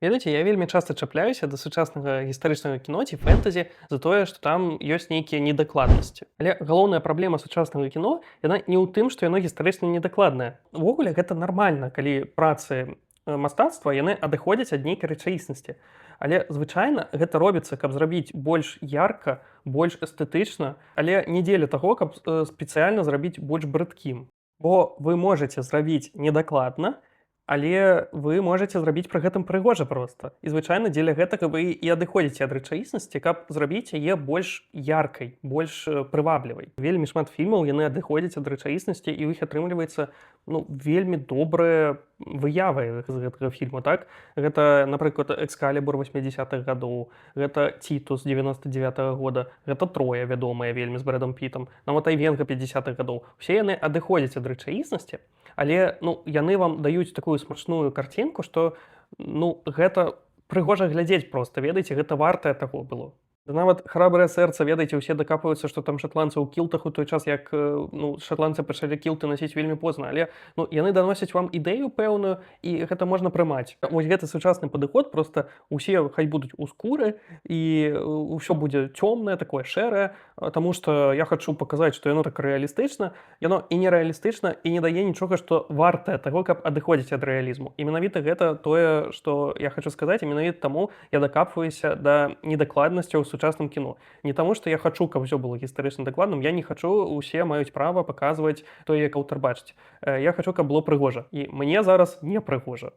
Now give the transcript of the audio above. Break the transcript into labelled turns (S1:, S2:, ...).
S1: Ведаеце, я вельмі часта чапляюся да сучаснага гістарычнага кіно ці фэнтэзі за тое, што там ёсць нейкія недакладнасці. Але галоўная праблема сучаснага кіно яна не ў тым, што яно гістарычна недакладнае. Увогуле гэта нармальна, калі працы мастацтва яны адыходзяць ад нейкай рэчаіснасці. Але звычайна гэта робіцца, каб зрабіць больш ярка, больш эстэтычна, але не дзеля таго, каб спецыяльна зрабіць больш брыдкім. Бо вы можаце зрабіць недакладна, але вы можаце зрабіць пры гэтым прыгожа проста. І звычайна дзеля гэтага вы і адыходзіце ад рэчаіснасці, каб зрабіць яе больш яркай, больш прываблівай. Вельмі шмат фільмаў яны адыходзяць ад рэчаіснасці, і ў іх атрымліваецца вельмі добрыя выявы з гэтага фільму. Так? Гэта, напрыклад, «Экскалібур» 80-х гадоў, гэта «Тітус» 99-го года, гэта «Троя» вядомая вельмі з Брэдам Пітам, нават «Айвенга» 50-х гадоў. Усе яны адыходзяць ад рэчаіснасці, але яны вам даюць такую смачную карцінку, што гэта прыгожа глядзець проста, ведаеце, гэта вартае таго было. Да нават «Храбрае сэрца», ведаеце, усе дакапваюцца, што там шатландцы ў кілтах у той час, як шатландцы пачалі кілты насіць вельмі позна, але яны даносяць вам ідэю пэўную, і гэта можна прымаць. Вось гэты сучасны падыход, проста усе хай будуць у скуры, і ўсё будзе цёмнае, такое шэрае, таму што я хачу паказаць, што яно так рэалістычна, яно і нерэалістычна, і не дае нічога, што вартае таго, каб адыходзіць ад рэалізму. І менавіта гэта тое, што я хачу сказаць, і менавіта таму я дакапваюся да недакладнасцяў сучасным кіно. Не таму, што я хачу, каб усё было гістарычна дакладным, я не хачу, усе маюць права паказваць тое, як аўтар бачыць. Я хачу, каб было прыгожа. І мне зараз не прыгожа.